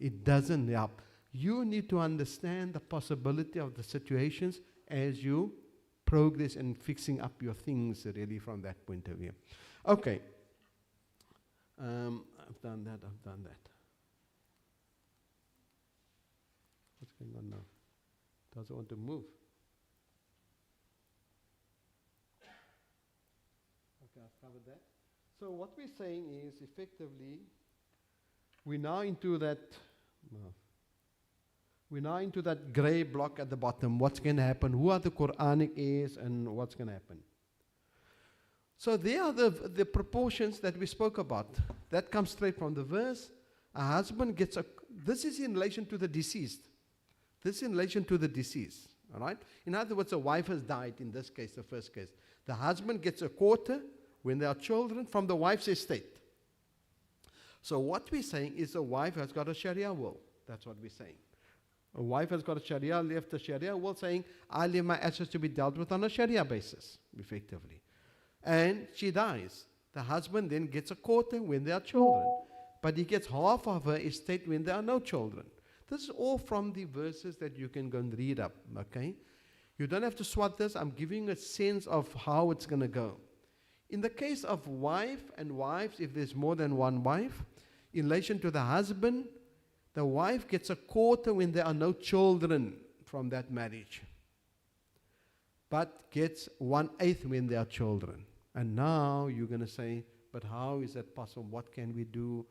It doesn't help. You need to understand the possibility of the situations as you progress in fixing up your things, really, from that point of view. Okay. I've done that. What's going on now? Doesn't want to move. Okay, I've covered that. So what we're saying is, effectively, we're now into that grey block at the bottom. What's going to happen? Who are the Quranic heirs and what's going to happen? So there are the proportions that we spoke about. That comes straight from the verse. A husband gets this is in relation to the deceased. This is in relation to the deceased. All right? In other words, a wife has died, in this case, the first case. The husband gets a quarter when there are children from the wife's estate. So what we're saying is a wife has got a Sharia will. That's what we're saying. A wife has got a Sharia, left a Sharia will saying, I leave my assets to be dealt with on a Sharia basis, effectively. And she dies. The husband then gets a quarter when there are children. But he gets half of her estate when there are no children. This is all from the verses that you can go and read up, okay? You don't have to swat this. I'm giving a sense of how it's going to go. In the case of wife and wives, if there's more than one wife, in relation to the husband, the wife gets a quarter when there are no children from that marriage, but gets 1/8 when there are children. And now you're going to say, but how is that possible? What can we do?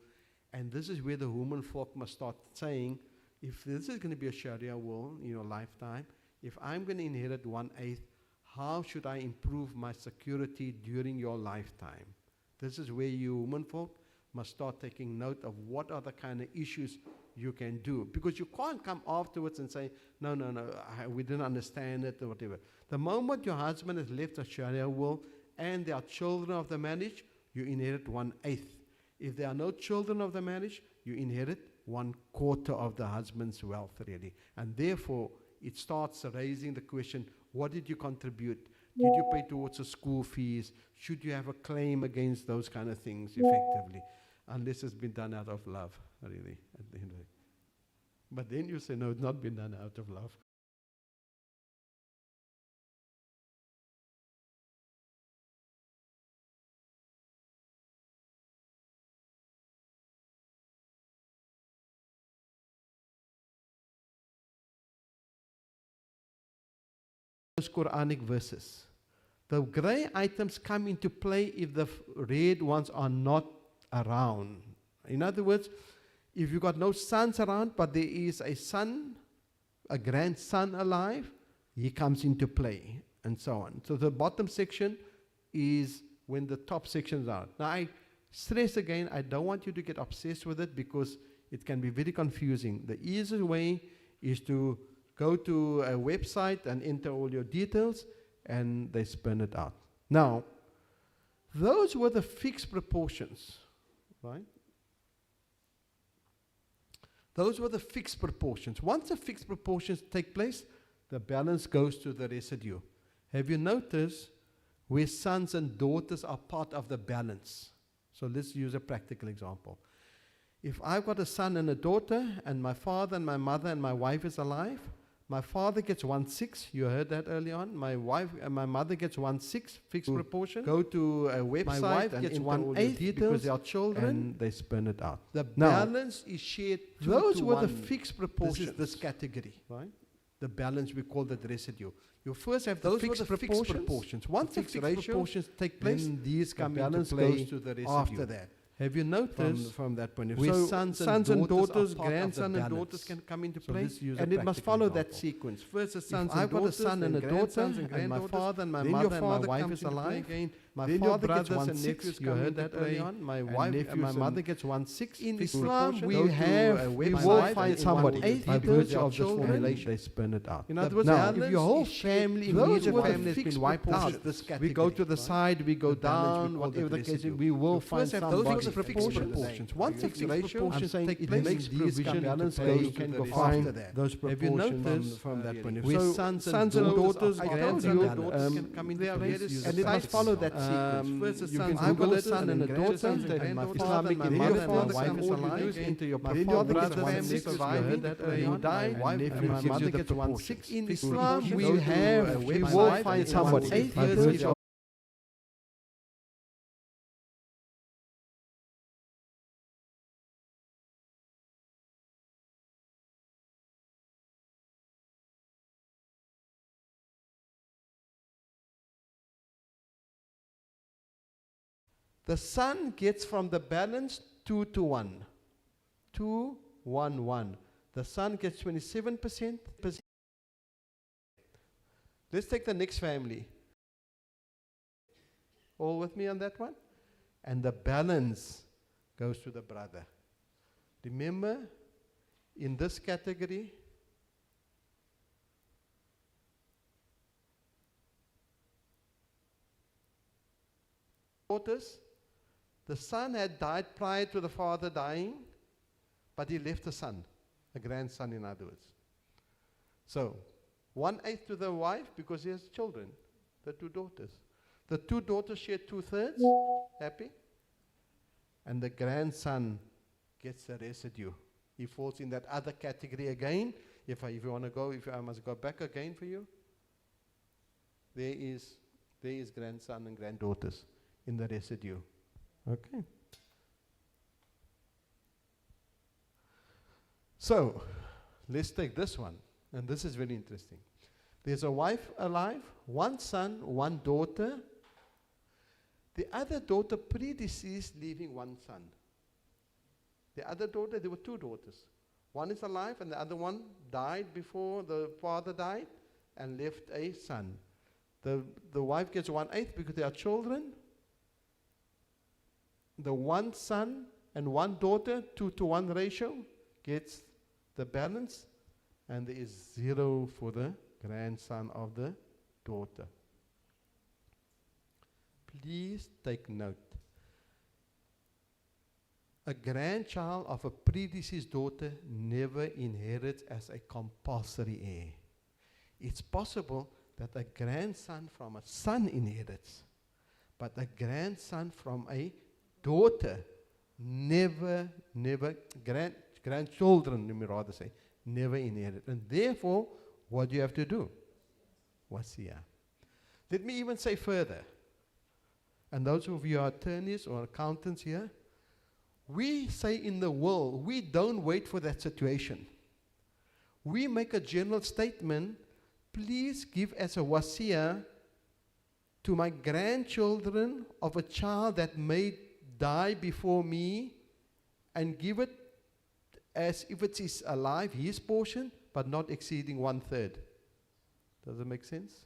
And this is where the woman folk must start saying, if this is going to be a Sharia will in your lifetime, if I'm going to inherit 1/8, how should I improve my security during your lifetime? This is where you women folk must start taking note of what are the kind of issues you can do. Because you can't come afterwards and say, no, we didn't understand it or whatever. The moment your husband has left a Sharia will and there are children of the marriage, you inherit 1/8. If there are no children of the marriage, you inherit 1/4 of the husband's wealth, really. And therefore, it starts raising the question, what did you contribute? Did you pay towards the school fees? Should you have a claim against those kind of things, effectively? Unless it's been done out of love, really, at the end of it. But then you say, no, it's not been done out of love. Those Quranic verses. The grey items come into play if the red ones are not around. In other words, if you've got no sons around, but there is a son, a grandson alive, he comes into play, and so on. So the bottom section is when the top sections are. Now I stress again, I don't want you to get obsessed with it because it can be very confusing. The easiest way is to go to a website and enter all your details, and they spin it out. Now, those were the fixed proportions, right? Those were the fixed proportions. Once the fixed proportions take place, the balance goes to the residue. Have you noticed where sons and daughters are part of the balance? So let's use a practical example. If I've got a son and a daughter, and my father and my mother and my wife is alive, my father gets 1/6. You heard that early on. My wife and my mother gets 1/6 fixed proportion. Go to a website. My wife gets 1/8 because they are children, and they spin it out. The balance is shared. Those were the fixed proportions. This is this category, right? The balance, we call that residue. You first have the fixed proportions. Once the fixed proportions take place, then these come into play to the residue. After that. Have you noticed from that point of view? Where sons and daughters, grandson and daughters can come into play, and it must follow that sequence. First, the sons and daughters, I've got a son and a daughter, and my father and my mother and my wife is alive. My father gets 1/6. You heard that early on. My wife and my mother gets 1/6. In Islam, we will find somebody by virtue of this formulation. They spin it out. In other words, if your whole family, immediate family has been wiped out, we go to the side, we go down, whatever the case is, we will find somebody. Proportions. Once the fixed proportions take place, makes these balance goes can go find those proportions from that point of view. So sons and daughters, grandsons can come into place, and it must follow that sequence. First a you son, can I've got Google a it, son and a daughter, and my father, my mother, and my wife is alive. into your My father father gets gets 1/6, 1/6, surviving, that he on, died, my wife and my mother gets 1/6. In Fixed Islam, proportion. we Go to have, a we website will and find it's somebody. 8 My years birth of The son gets from the balance 2 to 1. 2, 1, 1. The son gets 27%. Let's take the next family. All with me on that one? And the balance goes to the brother. Remember, in this category, daughters, the son had died prior to the father dying, but he left a son, a grandson in other words. So, 1/8 to the wife because he has children, the 2 daughters. The 2 daughters share 2/3, happy? And the grandson gets the residue. He falls in that other category again. If you want to go, if I must go back again for you, there is grandson and granddaughters in the residue. Okay. So, let's take this one, and this is very interesting. There's a wife alive, 1 son, 1 daughter. The other daughter predeceased, leaving 1 son. The other daughter, there were 2 daughters. One is alive, and the other one died before the father died, and left a son. The wife gets 1/8 because they are children. The 1 son and 1 daughter, 2 to 1 ratio, gets the balance, and there is 0 for the grandson of the daughter. Please take note. A grandchild of a predeceased daughter never inherits as a compulsory heir. It's possible that a grandson from a son inherits, but a grandson from a daughter never, grandchildren, let me rather say, never inherit. And therefore, what do you have to do? Wasiyah. Let me even say further, and those of you are attorneys or accountants here, we say in the will, we don't wait for that situation. We make a general statement, please give as a wasiyah to my grandchildren of a child that may die before me, and give it as if it is alive, his portion, but not exceeding 1/3. Does it make sense?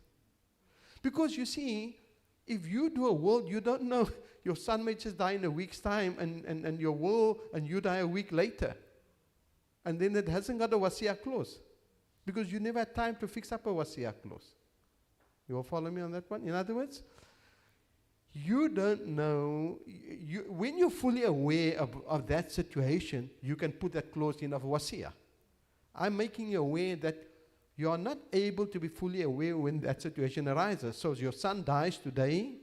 Because you see, if you do a will, you don't know, your son may just die in a week's time, and your will, and you die a week later. And then it hasn't got a wasiyah clause, because you never had time to fix up a wasiyah clause. You will follow me on that one? In other words, you don't know, when you're fully aware of that situation, you can put that clause in of wasiyah. I'm making you aware that you are not able to be fully aware when that situation arises. So your son dies today,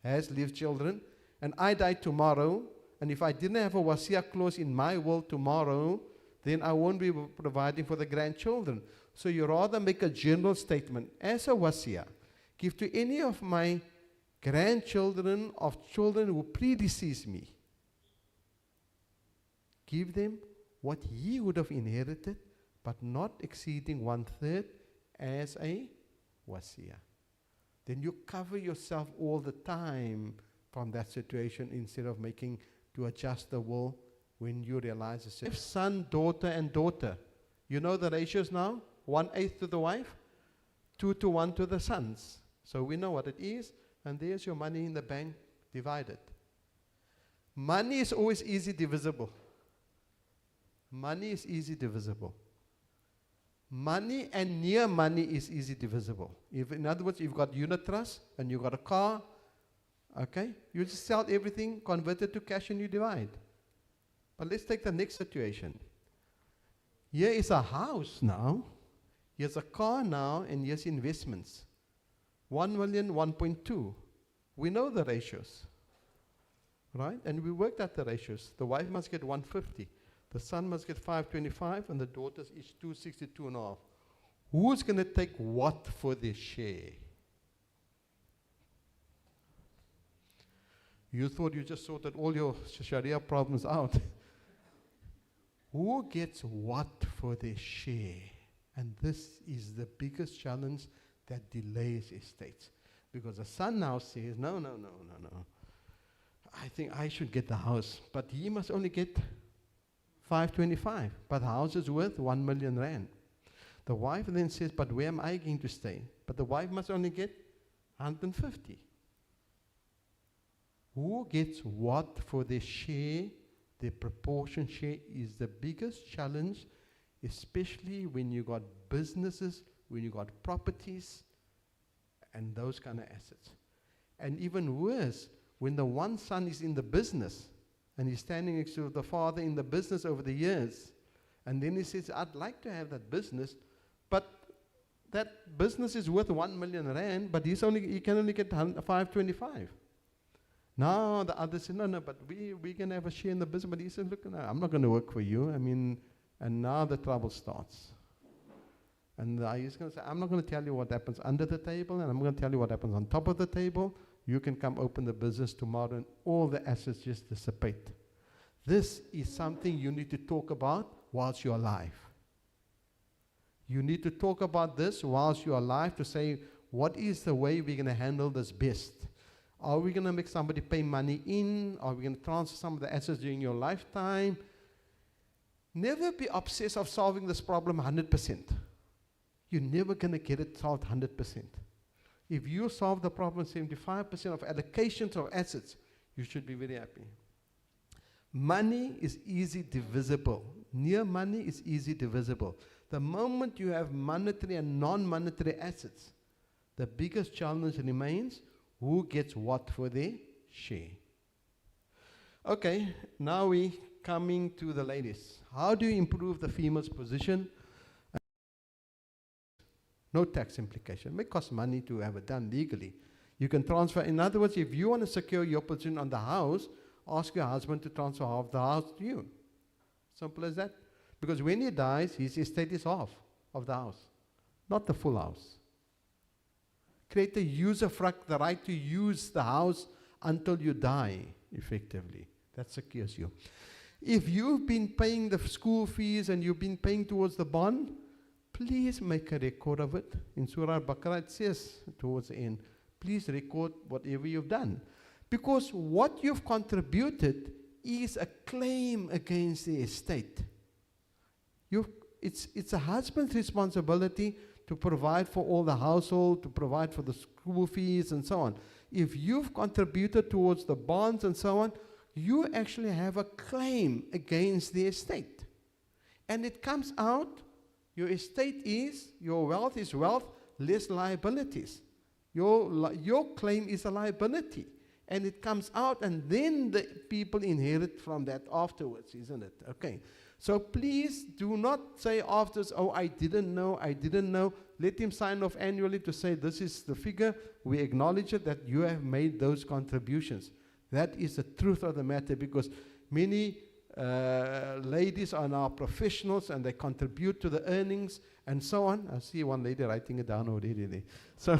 has lived children, and I die tomorrow, and if I didn't have a wasiyah clause in my will tomorrow, then I won't be providing for the grandchildren. So you rather make a general statement, as a wasiyah, give to any of my grandchildren of children who predeceased me. Give them what he would have inherited, but not exceeding 1/3 as a wasiyah. Then you cover yourself all the time from that situation instead of making to adjust the will when you realize the situation. Son, daughter, and daughter. You know the ratios now? 1/8 to the wife, 2 to 1 to the sons. So we know what it is, and there's your money in the bank divided. Money is always easy divisible. Money is easy divisible. Money and near money is easy divisible. If, in other words, you've got unit trust and you've got a car, okay, you just sell everything, convert it to cash, and you divide. But let's take the next situation. Here is a house now, here's a car now, and here's investments. 1 million, 1.2. We know the ratios, right? And we worked out the ratios. The wife must get 150. The son must get 525, and the daughters each 262.5. Who's going to take what for their share? You thought you just sorted all your Sharia problems out. Who gets what for their share? And this is the biggest challenge that delays estates. Because the son now says, no. I think I should get the house, but he must only get 525. But the house is worth 1 million rand. The wife then says, but where am I going to stay? But the wife must only get 150. Who gets what for their share, their proportion share, is the biggest challenge, especially when you got businesses, when you got properties, and those kind of assets. And even worse, when the one son is in the business, and he's standing next to the father in the business over the years, and then he says, I'd like to have that business, but that business is worth 1 million rand, but he can only get 525. Now the other said, no, but we can have a share in the business. But he said, look, no, I'm not going to work for you. I mean, and now the trouble starts. And he's going to say, I'm not going to tell you what happens under the table, and I'm going to tell you what happens on top of the table. You can come open the business tomorrow, and all the assets just dissipate. This is something you need to talk about whilst you're alive. You need to talk about this whilst you're alive to say, what is the way we're going to handle this best? Are we going to make somebody pay money in? Are we going to transfer some of the assets during your lifetime? Never be obsessed of solving this problem 100%. You're never going to get it solved 100%. If you solve the problem 75% of allocations of assets, you should be very happy. Money is easy divisible. Near money is easy divisible. The moment you have monetary and non-monetary assets, the biggest challenge remains who gets what for their share. Okay, now we're coming to the ladies. How do you improve the female's position? No tax implication. It may cost money to have it done legally. You can transfer. In other words, if you want to secure your position on the house, ask your husband to transfer half the house to you. Simple as that. Because when he dies, his estate is half of the house, not the full house. Create a usufruct, the right to use the house until you die, effectively. That secures you. If you've been paying the school fees and you've been paying towards the bond, please make a record of it. In Surah Al-Baqarah it says towards the end, please record whatever you've done. Because what you've contributed is a claim against the estate. It's a husband's responsibility to provide for all the household, to provide for the school fees and so on. If you've contributed towards the bonds and so on, you actually have a claim against the estate. And it comes out, your estate is, your wealth is wealth, less liabilities. Your claim is a liability. And it comes out, and then the people inherit from that afterwards, isn't it? Okay. So please do not say afterwards, oh, I didn't know. Let him sign off annually to say this is the figure. We acknowledge it that you have made those contributions. That is the truth of the matter, because many ladies are now professionals and they contribute to the earnings and so on. I see one lady writing it down already there. So,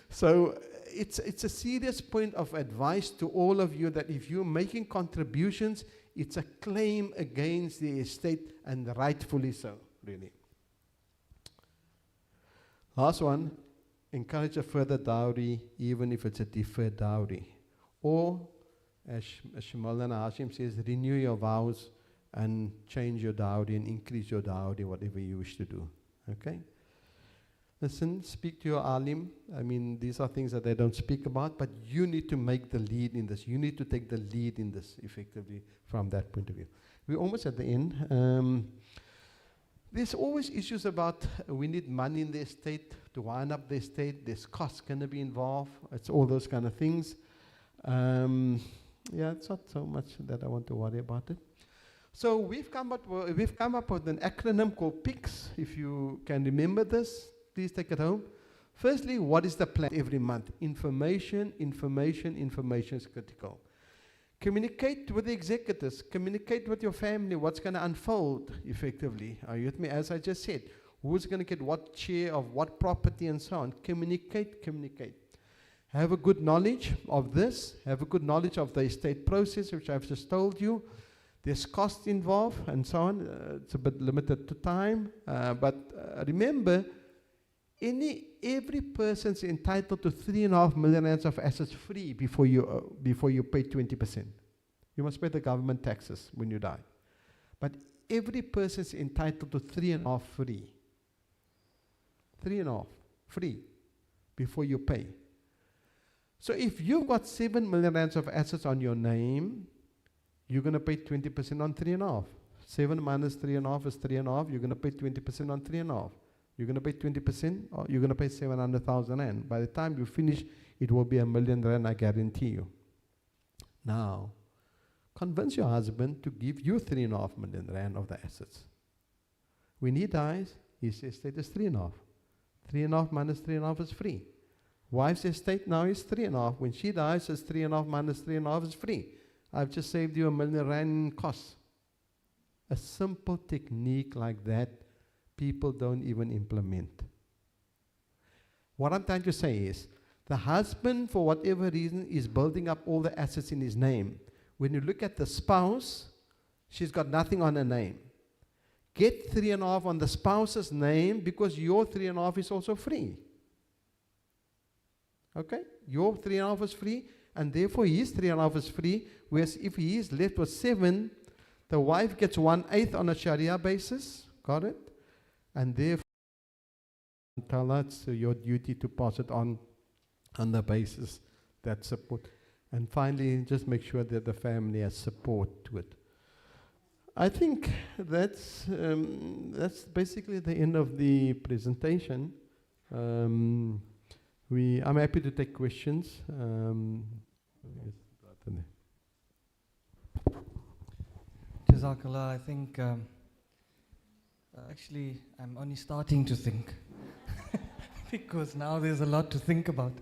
so it's a serious point of advice to all of you that if you're making contributions, it's a claim against the estate, and rightfully so, really. Last one, encourage a further dowry, even if it's a deferred dowry. Or, as Maulana Hashim says, renew your vows and change your dowry and increase your dowry, whatever you wish to do. Okay? Listen, speak to your alim. I mean, these are things that they don't speak about, but you need to make the lead in this. You need to take the lead in this, effectively, from that point of view. We're almost at the end. There's always issues about we need money in the estate to wind up the estate. There's costs going to be involved. It's all those kind of things. Yeah, it's not so much that I want to worry about it. So we've come up with an acronym called PICS. If you can remember this, please take it home. Firstly, what is the plan every month? Information, information, information is critical. Communicate with the executors. Communicate with your family. What's going to unfold effectively? Are you with me? As I just said, who's going to get what share of what property and so on. Communicate, communicate. Have a good knowledge of this. Have a good knowledge of the estate process, which I've just told you. There's cost involved and so on. It's a bit limited to time. But remember, every person's entitled to 3.5 million rands of assets free before you pay 20%. You must pay the government taxes when you die. But every person's entitled to 3.5 free. 3.5 free before you pay. So if you've got 7 million rands of assets on your name, you're going to pay 20% on 3.5. 7 minus 3.5 is 3.5. You're going to pay 20% on 3.5. You're going to pay 20%, or you're going to pay 700,000 rand. By the time you finish, it will be 1 million rand, I guarantee you. Now, convince your husband to give you 3.5 million rand of the assets. When he dies, his estate is 3.5. 3.5 minus 3.5 is free. Wife's estate now is 3.5. When she dies, it's 3.5 minus 3.5 is free. I've just saved you 1 million rand in costs. A simple technique like that, people don't even implement. What I'm trying to say is, the husband, for whatever reason, is building up all the assets in his name. When you look at the spouse, she's got nothing on her name. Get 3.5 on the spouse's name, because your 3.5 is also free. Okay? Your 3.5 is free, and therefore his 3.5 is free, whereas if he is left with 7, the wife gets 1/8 on a Sharia basis. Got it? And therefore, tell her it's your duty to pass it on the basis that support. And finally, just make sure that the family has support to it. I think that's basically the end of the presentation. I'm happy to take questions. Jazakallah, I think actually I'm only starting to think because now there's a lot to think about.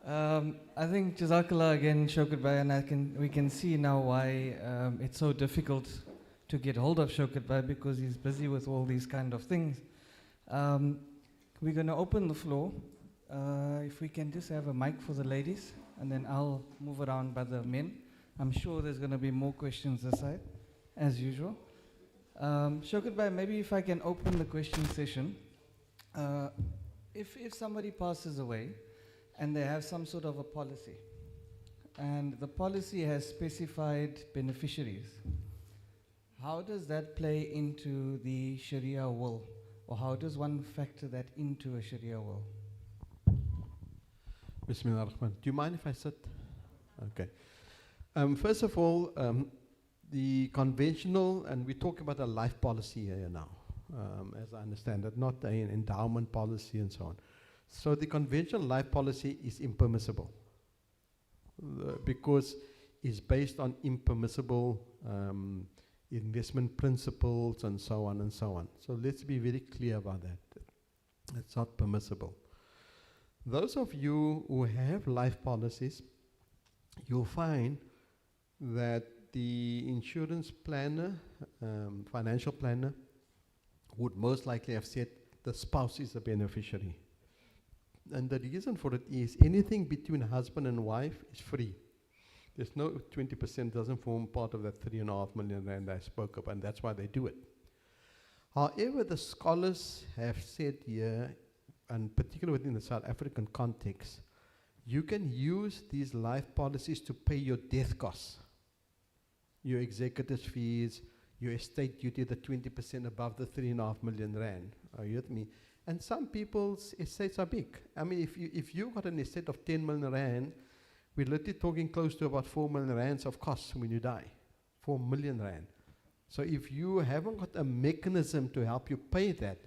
I think Jazakallah again, Showkat Bhai, and we can see now why it's so difficult to get hold of Showkat Bhai, because he's busy with all these kind of things. We're going to open the floor. If we can just have a mic for the ladies, and then I'll move around by the men. I'm sure there's going to be more questions this side, as usual. Showkat Bhai, maybe if I can open the question session. If somebody passes away and they have some sort of a policy, and the policy has specified beneficiaries, how does that play into the Sharia will? Or how does one factor that into a Sharia will? Bismillah ar-Rahman. Do you mind if I sit? Okay. First of all, the conventional, and we talk about a life policy here now, as I understand it, not an endowment policy and so on. So the conventional life policy is impermissible because it's based on impermissible investment principles and so on and so on. So let's be very clear about that. It's not permissible. Those of you who have life policies, you'll find that the insurance planner, financial planner, would most likely have said the spouse is the beneficiary. And the reason for it is anything between husband and wife is free. There's no 20% doesn't form part of that 3.5 million rand I spoke about, and that's why they do it. However, the scholars have said here, and particularly within the South African context, you can use these life policies to pay your death costs, your executor's fees, your estate duty, the 20% above the 3.5 million rand. Are you with me? And some people's estates are big. I mean, if you got an estate of 10 million rand, we're literally talking close to about 4 million rands of costs when you die. 4 million rand. So if you haven't got a mechanism to help you pay that,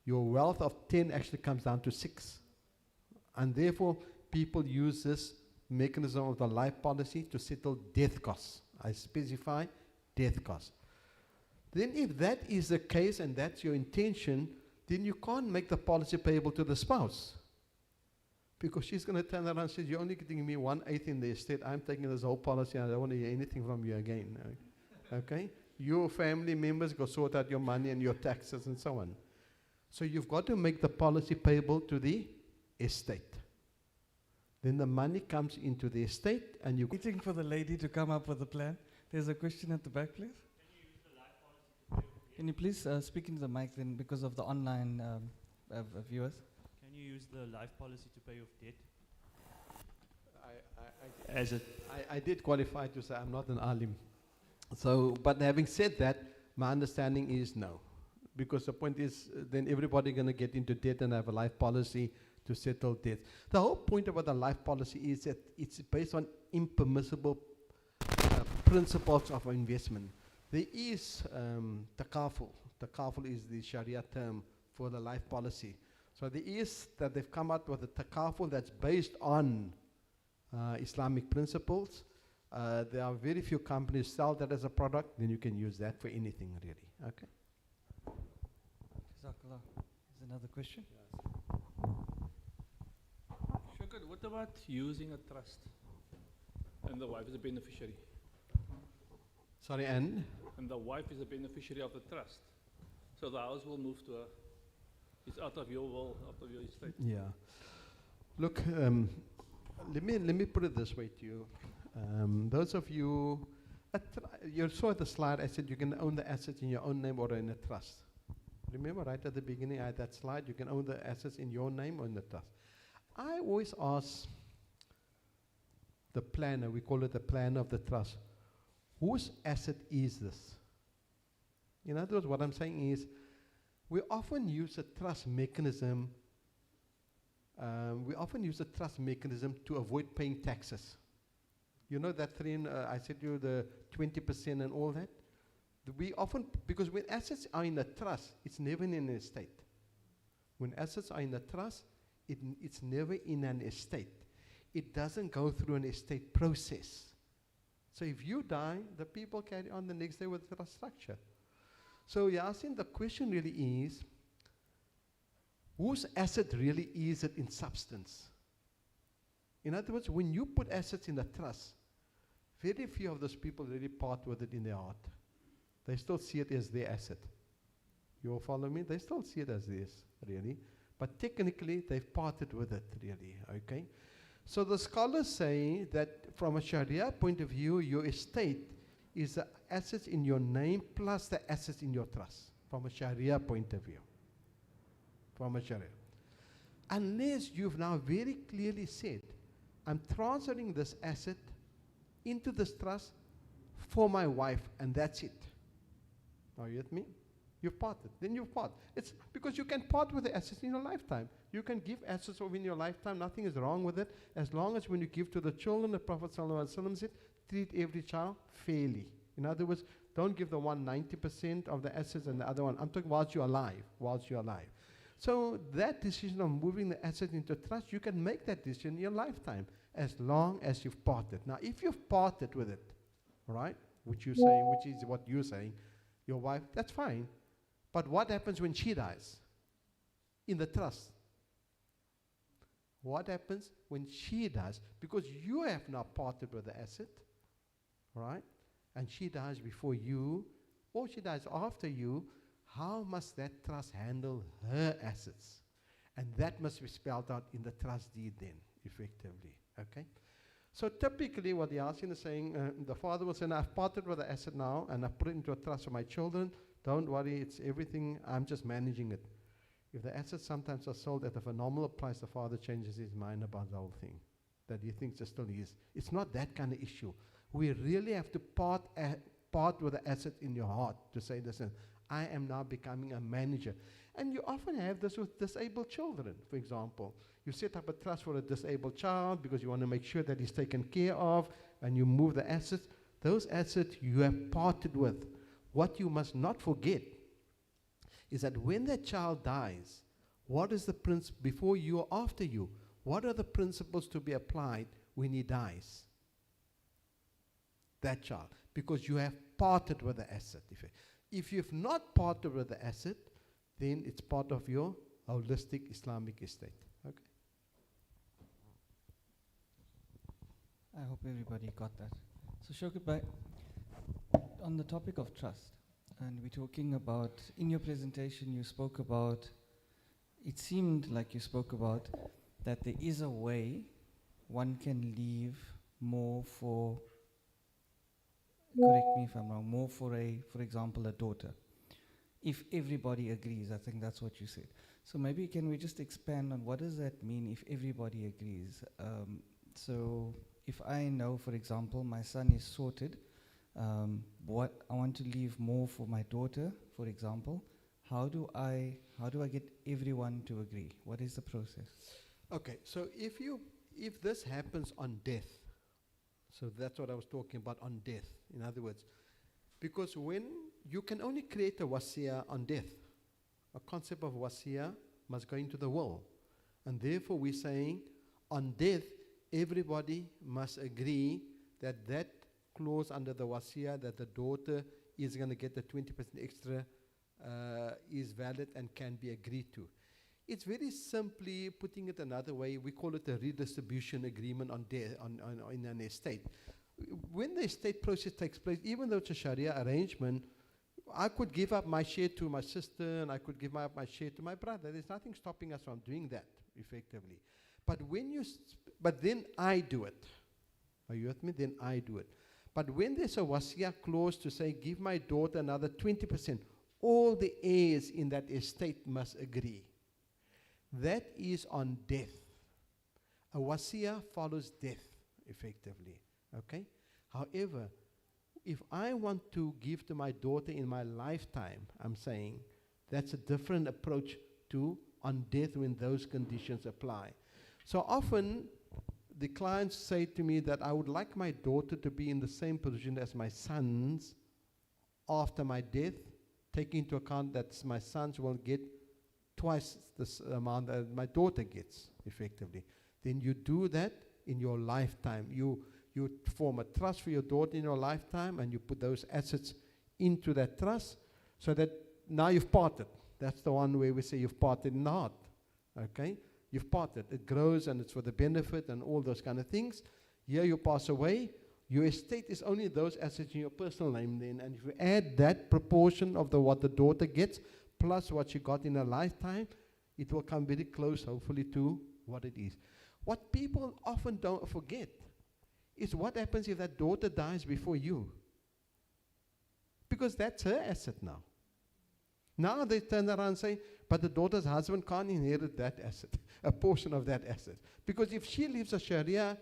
your wealth of 10 actually comes down to 6. And therefore, people use this mechanism of the life policy to settle death costs. I specify death costs. Then if that is the case and that's your intention, then you can't make the policy payable to the spouse. Because she's going to turn around and say, you're only giving me 1/8 in the estate. I'm taking this whole policy and I don't want to hear anything from you again. Okay? Your family members go sort out your money and your taxes and so on. So you've got to make the policy payable to the estate. Then the money comes into the estate and you... Waiting for the lady to come up with a plan. There's a question at the back, please. Can you please speak into the mic then, because of the online viewers? Can you use the life policy to pay off debt? I did qualify to say I'm not an alim. So, but having said that, my understanding is no. Because the point is, then everybody going to get into debt and have a life policy to settle debt. The whole point about the life policy is that it's based on impermissible principles of investment. There is takaful. Takaful is the Sharia term for the life policy. So there is that they've come out with a takaful that's based on Islamic principles. There are very few companies sell that as a product, then you can use that for anything really. Okay. Jazakallah. There's another question. Showkat, what about using a trust and the wife is a beneficiary? Sorry, and The wife is a beneficiary of the trust. So the house will move to her. It's out of your will, out of your estate. yeah. Look, let me put it this way to you. Those of you, you saw the slide, I said you can own the assets in your own name or in a trust. Remember right at the beginning I had that slide, you can own the assets in your name or in the trust. I always ask the planner, we call it the planner of the trust, whose asset is this? In other words, what I'm saying is, we often use a trust mechanism to avoid paying taxes. You know that I said to you the 20% and all that? We often, because when assets are in a trust, it's never in an estate. When assets are in a trust, it's never in an estate. It doesn't go through an estate process. So if you die, the people carry on the next day with the trust structure. So Yasin, the question really is, whose asset really is it in substance? In other words, when you put assets in a trust, very few of those people really part with it in their heart. They still see it as their asset. You all follow me? They still see it as theirs, really. But technically, they've parted with it, really, okay? So the scholars say that from a Sharia point of view, your estate is the assets in your name plus the assets in your trust, from a Sharia point of view. From a Sharia. Unless you've now very clearly said, I'm transferring this asset into this trust for my wife, and that's it. Are you with me? You've parted. Then you've parted. It's because you can part with the assets in your lifetime. You can give assets over in your lifetime. Nothing is wrong with it. As long as when you give to the children, the Prophet ﷺ said, treat every child fairly. In other words, don't give the one 90% of the assets and the other one. I'm talking whilst you're alive. Whilst you're alive. So that decision of moving the asset into trust, you can make that decision in your lifetime as long as you've parted. Now, if you've parted with it, right, which you're saying, which is what you're saying, your wife, that's fine. But what happens when she dies? In the trust. What happens when she dies? Because you have now parted with the asset, right? And she dies before you, or she dies after you. How must that trust handle her assets? And that must be spelled out in the trust deed then, effectively, okay? So typically what the Yasin is saying, the father will say, I've parted with the asset now, and I've put it into a trust for my children. Don't worry, it's everything, I'm just managing it. If the assets sometimes are sold at a phenomenal price, the father changes his mind about the whole thing, that he thinks it still is. It's not that kind of issue. We really have to part with the asset in your heart to say, listen, I am now becoming a manager. And you often have this with disabled children, for example. You set up a trust for a disabled child because you want to make sure that he's taken care of, and you move the assets. Those assets you have parted with. What you must not forget is that when that child dies, what is the principle, before you or after you, what are the principles to be applied when he dies? That child. Because you have parted with the asset. If you've not parted with the asset, then it's part of your holistic Islamic estate. Okay? I hope everybody got that. So Showkat Bhai, on the topic of trust, and we're talking about, in your presentation you spoke about, it seemed like you spoke about that there is a way one can leave more for, correct me if I'm wrong, more for for example, a daughter. If everybody agrees, I think that's what you said. So maybe can we just expand on what does that mean if everybody agrees? So if I know, for example, my son is sorted, what I want to leave more for my daughter, for example, how do I get everyone to agree? What is the process? Okay, so if this happens on death, so that's what I was talking about, on death, in other words, because when you can only create a wasiya on death, a concept of wasiya must go into the will, and therefore we're saying on death everybody must agree that that clause under the wasiya that the daughter is going to get the 20% extra is valid and can be agreed to. It's very simply, putting it another way, we call it a redistribution agreement on in an estate. When the estate process takes place, even though it's a Sharia arrangement, I could give up my share to my sister and I could give up my share to my brother. There's nothing stopping us from doing that effectively. But when but then I do it. Are you with me? Then I do it. But when there's a wasiya clause to say, give my daughter another 20%, all the heirs in that estate must agree. That is on death. A wasiya follows death, effectively. Okay? However, if I want to give to my daughter in my lifetime, I'm saying that's a different approach to on death when those conditions apply. So often, the clients say to me that I would like my daughter to be in the same position as my sons after my death, taking into account that my sons will get twice this amount that my daughter gets, effectively. Then you do that in your lifetime. You form a trust for your daughter in your lifetime, and you put those assets into that trust, so that now you've parted. That's the one where we say you've parted in the heart. Okay? You've parted. It grows and it's for the benefit and all those kind of things. Here you pass away. Your estate is only those assets in your personal name then. And if you add that proportion of what the daughter gets plus what she got in her lifetime, it will come very close, hopefully, to what it is. What people often don't forget is what happens if that daughter dies before you. Because that's her asset now. Now they turn around and say, but the daughter's husband can't inherit that asset, a portion of that asset. Because if she leaves a Sharia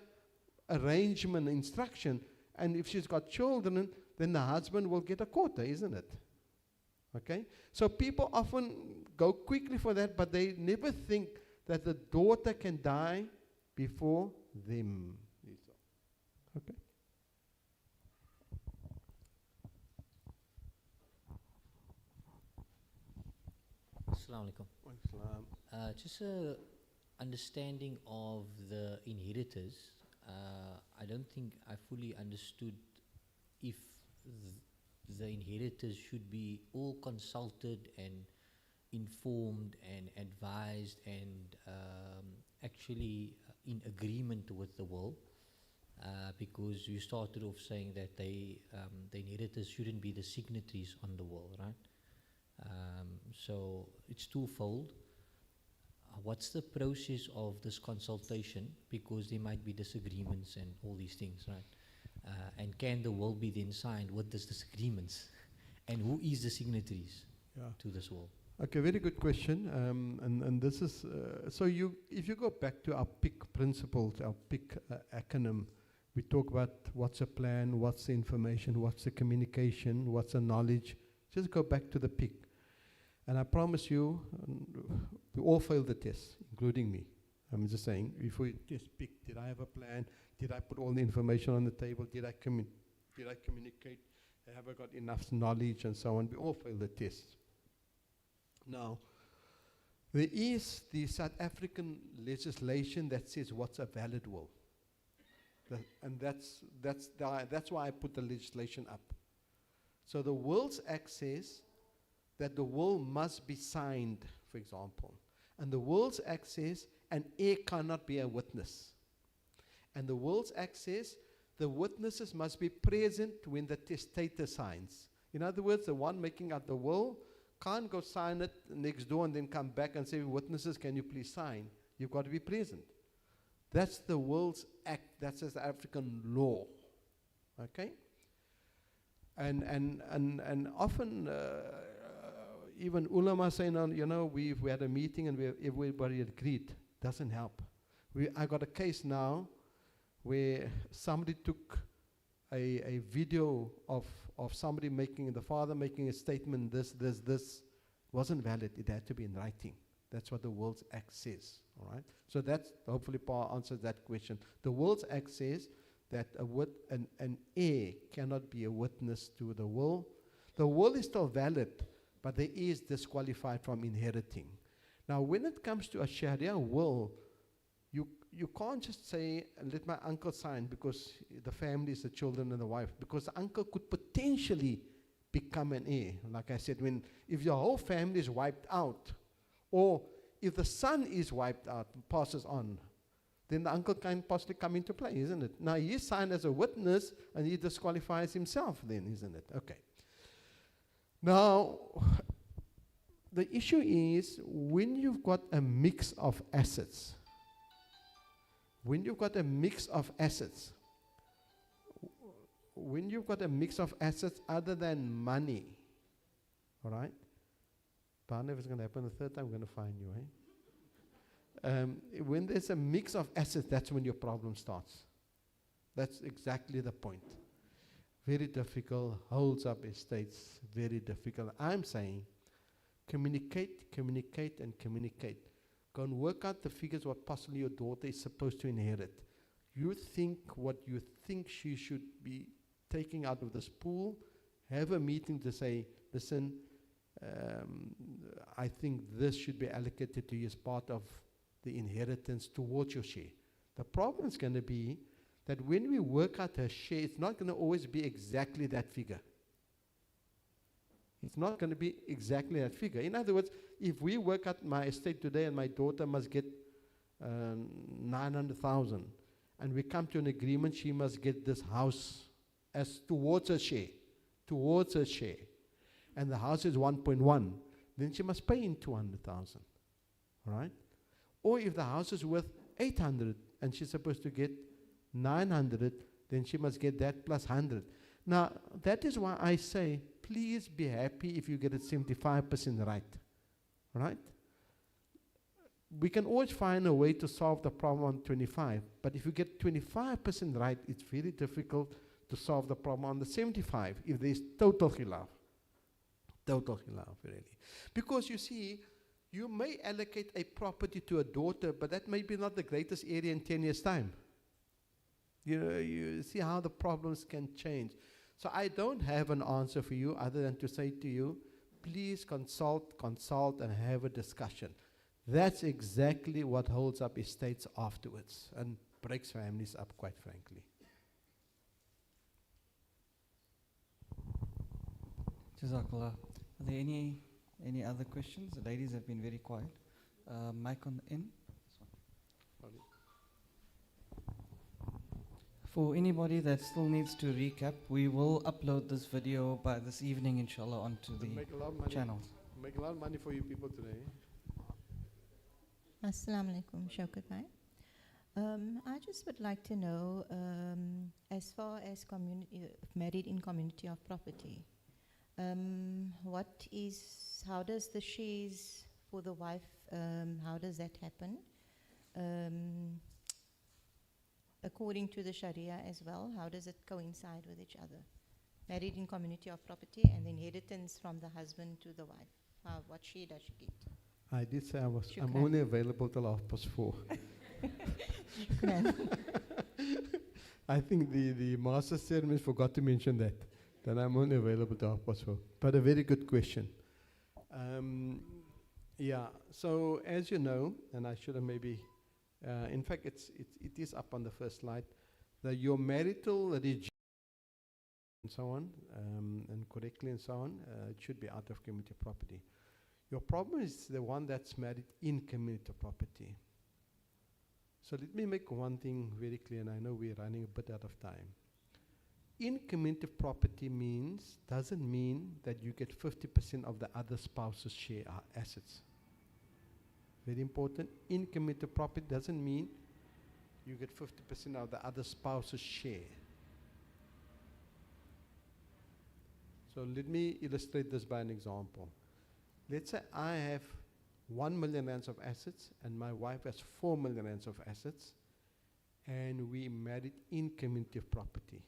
arrangement, instruction, and if she's got children, then the husband will get a quota, isn't it? Okay? So people often go quickly for that, but they never think that the daughter can die before them. Okay? Assalamu alaikum. Just a understanding of the inheritors. I don't think I fully understood if the inheritors should be all consulted and informed and advised and actually in agreement with the will, because you started off saying that the inheritors shouldn't be the signatories on the will, right? So it's twofold. What's the process of this consultation? Because there might be disagreements and all these things, right? And can the will be then signed with these disagreements? And who is the signatories to this will? Okay, very good question. And this is, so if you go back to our PIC principles, our PIC acronym, we talk about what's a plan, what's the information, what's the communication, what's the knowledge. Just go back to the PIC. And I promise you, we all failed the test, including me. I'm just saying, if we just PIC, did I have a plan? Did I put all the information on the table? Did I communicate? Have I got enough knowledge and so on? We all failed the test. Now, there is the South African legislation that says what's a valid will. And that's why I put the legislation up. So the Wills Act says that the will must be signed, for example. And the Will's Act says an heir cannot be a witness. And the Will's Act says the witnesses must be present when the testator signs. In other words, the one making out the will can't go sign it next door and then come back and say, witnesses, can you please sign? You've got to be present. That's the Will's Act. That's the African law. Okay? And often, even ulama saying, you know, we had a meeting and everybody agreed. Doesn't help. I got a case now where somebody took a video of somebody the father making a statement, this wasn't valid. It had to be in writing. That's what the Will's Act says, all right? So that's, hopefully Paul answers that question. The Will's Act says that an heir cannot be a witness to the will. The will is still valid, but the heir is disqualified from inheriting. Now, when it comes to a Sharia will, you can't just say, let my uncle sign because the family is the children and the wife, because the uncle could potentially become an heir. Like I said, if your whole family is wiped out, or if the son is wiped out and passes on, then the uncle can possibly come into play, isn't it? Now, he signed as a witness, and he disqualifies himself then, isn't it? Okay. Now, the issue is, when you've got a mix of assets, other than money, all right? But I don't know if it's going to happen the third time, I'm going to find you, eh? When there's a mix of assets, that's when your problem starts. That's exactly the point. Very difficult, holds up estates, very difficult. I'm saying, communicate, and communicate. Go and work out the figures what possibly your daughter is supposed to inherit. You think what you think she should be taking out of this pool, have a meeting to say, listen, I think this should be allocated to you as part of the inheritance towards your share. The problem is going to be that when we work out her share, it's not going to always be exactly that figure. It's not going to be exactly that figure. In other words, if we work out my estate today and my daughter must get 900,000, and we come to an agreement, she must get this house as towards her share, and the house is 1.1, then she must pay in 200,000, all right? Or if the house is worth 800 and she's supposed to get 900, then she must get that plus 100. Now, that is why I say, please be happy if you get it 75% right, right? We can always find a way to solve the problem on 25, but if you get 25% right, it's very difficult to solve the problem on the 75 if there's total khilaf. Total khilaf, really. Because you see, you may allocate a property to a daughter, but that may be not the greatest area in 10 years' time. You know, you see how the problems can change. So I don't have an answer for you other than to say to you, please consult, and have a discussion. That's exactly what holds up estates afterwards and breaks families up, quite frankly. Jazakallah. Are there any other questions? The ladies have been very quiet. Mic on the end. For anybody that still needs to recap, we will upload this video by this evening, inshallah, onto the channel. Make a lot of money for you people today. Assalamu alaikum, Showkat bhai. I just would like to know, as far as married in community of property, how does the shares for the wife, how does that happen? According to the Sharia as well, how does it coincide with each other? Married in community of property and inheritance from the husband to the wife. What share does she get? I did say I'm only available till 4:30. I think the master ceremony forgot to mention that I'm only available till 4:30. But a very good question. Yeah, so as you know, and I should have maybe, in fact, it is up on the first slide, that your marital regime and so on, and correctly and so on, it should be out of community property. Your problem is the one that's married in community property. So let me make one thing very clear, and I know we're running a bit out of time. In community property doesn't mean that you get 50% of the other spouse's share assets. Very important. In community property doesn't mean you get 50% of the other spouse's share. So let me illustrate this by an example. Let's say I have 1 million rands of assets and my wife has 4 million rands of assets, and we married in community property.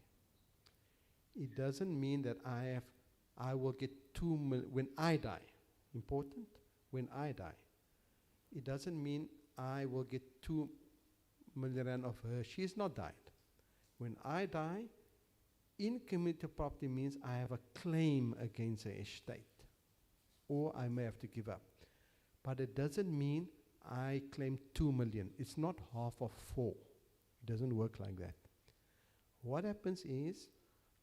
It doesn't mean that I will get 2 million when I die. Important? When I die. It doesn't mean I will get 2 million rand of her. She's not died. When I die, in community property means I have a claim against the estate, or I may have to give up. But it doesn't mean I claim 2 million. It's not half of 4. It doesn't work like that. What happens is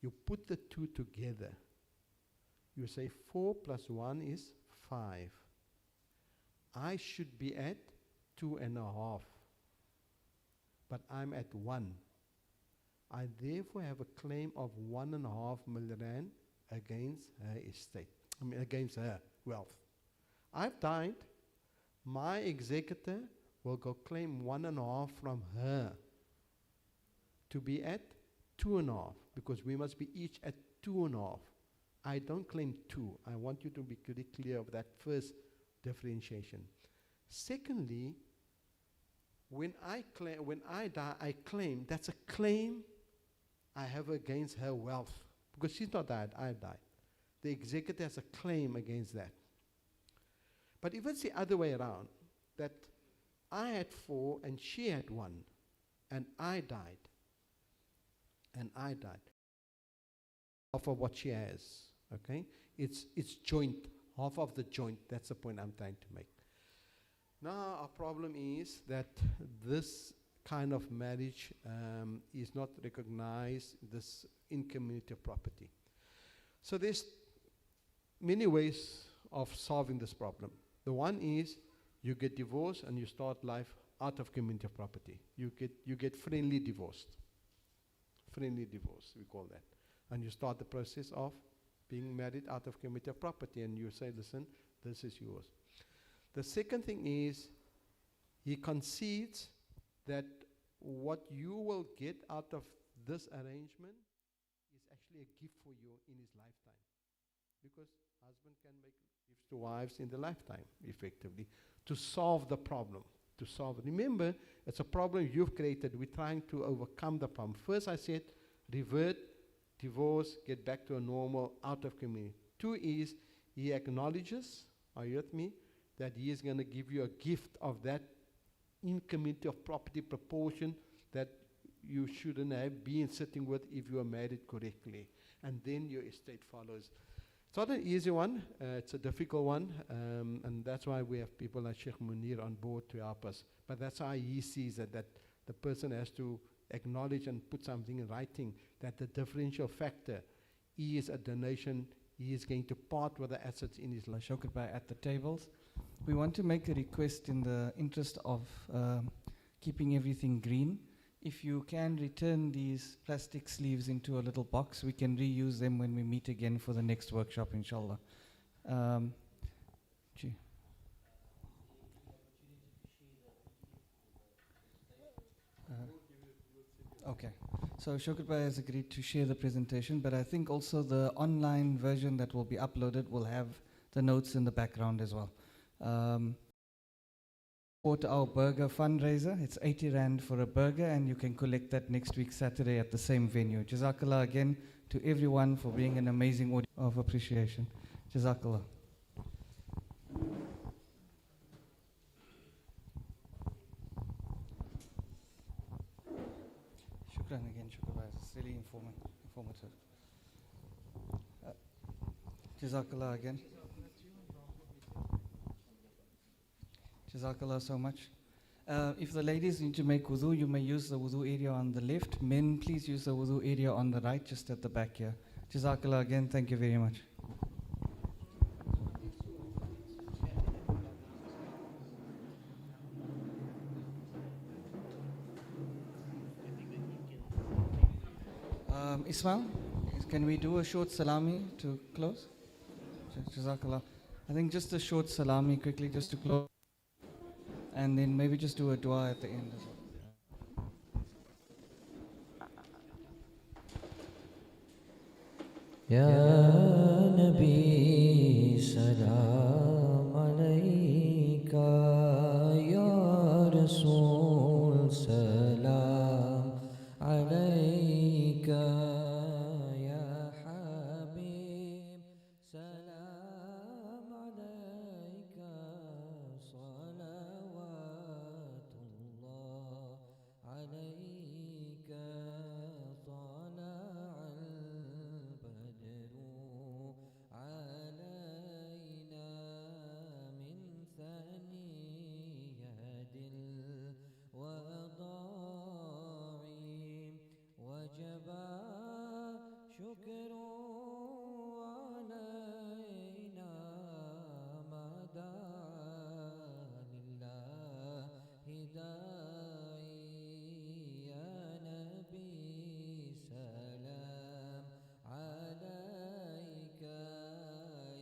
you put the two together. You say 4 plus 1 is 5. I should be at 2.5, but I'm at 1. I therefore have a claim of 1.5 million rand against her estate. Against her wealth. I've died. My executor will go claim 1.5 from her to be at 2.5, because we must be each at 2.5. I don't claim 2. I want you to be pretty clear of that first differentiation. Secondly, when I die, I claim. That's a claim I have against her wealth, because she's not died, I've died. The executor has a claim against that. But if it's the other way around, that I had 4 and she had 1, and I died, half of what she has, okay? It's joint, half of the joint. That's the point I'm trying to make. Now our problem is that this kind of marriage is not recognized this in community property. So there's many ways of solving this problem. The one is you get divorced and you start life out of community property. You get friendly divorced. Friendly divorce, we call that. And you start the process of being married out of community property, and you say, listen, this is yours. The second thing is he concedes that what you will get out of this arrangement is actually a gift for you in his lifetime. Because husband can make gifts to wives in the lifetime, effectively, to solve the problem. To solve it. Remember, it's a problem you've created. We're trying to overcome the problem. First I said, revert, divorce, get back to a normal, out of community. 2 is, he acknowledges, are you with me, that he is going to give you a gift of that in community of property proportion that you shouldn't have been sitting with if you are married correctly. And then your estate follows. It's not an easy one, it's a difficult one, and that's why we have people like Sheikh Munir on board to help us. But that's how he sees it, that the person has to acknowledge and put something in writing, that the differential factor is a donation, he is going to part with the assets in his life. Showkat at the tables. We want to make a request in the interest of keeping everything green. If you can return these plastic sleeves into a little box, we can reuse them when we meet again for the next workshop, inshallah. Okay, so Showkat has agreed to share the presentation, but I think also the online version that will be uploaded will have the notes in the background as well. Support our burger fundraiser. It's 80 Rand for a burger, and you can collect that next week Saturday at the same venue. Jazakallah again to everyone for being an amazing audience of appreciation. Jazakallah. Shukran again, Shukran. It's really informative. Jazakallah again. Jazakallah so much. If the ladies need to make wudu, you may use the wudu area on the left. Men, please use the wudu area on the right, just at the back here. Jazakallah again, thank you very much. Ismail, can we do a short salami to close? Jazakallah. I think just a short salami quickly just to close. And then maybe just do a dua at the end as well. يا نبي سلام عليك يا رسول سلام عليك يا حبيب سلام عليك صلوات الله عليك طلع البدر علينا من ثنيات الوداع وجب شكر علينا ما دعا لله داعي يا نبي سلام عليك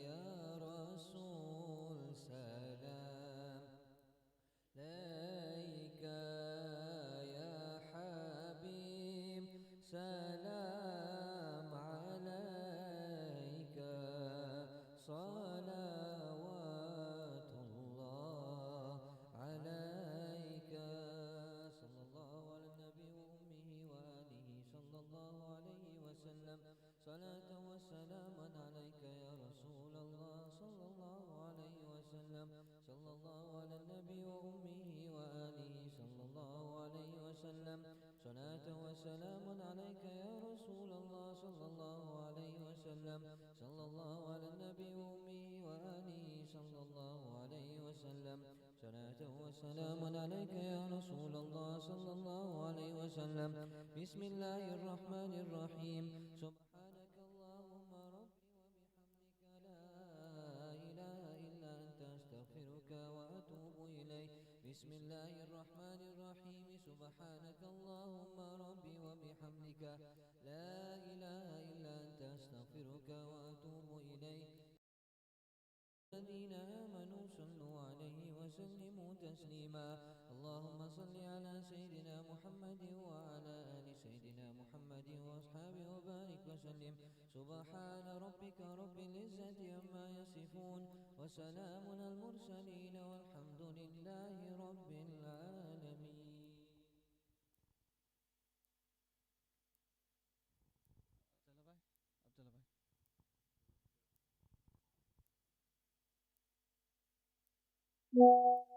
يا رسول سلام عليك يا حبيب سلام عليك صلوات الله عليك صلى الله على النبي وأمه وآله صلى الله عليه وسلم صلاة وسلاما عليك يا رسول الله صلى الله عليه وسلم صلى الله على النبي وأمه وآله صلى الله عليه وسلم صلاة وسلاما عليك يا رسول الله صلى الله عليه وسلم صلى الله على النبي وأمه وآله صلى الله عليه وسلم صلاة وسلاما عليك يا رسول الله صلى الله عليه وسلم بسم الله الرحمن الرحيم سبحانك اللهم ربي وبحمدك لا إله إلا أنت أستغفرك وأتوب إليك بسم الله الرحمن الرحيم سبحانك اللهم ربي وبحمدك لا إله إلا أنت أستغفرك وأتوب إليك الذين آمنوا صلوا عليه وسلموا تسليما اللهم صل على سيدنا محمد وعلى آل سيدنا محمد وأصحابه وبارك وسلم سبحان ربك رب العزة عما يصفون وسلام على المرسلين والحمد لله رب العالمين. Abdullah bhai.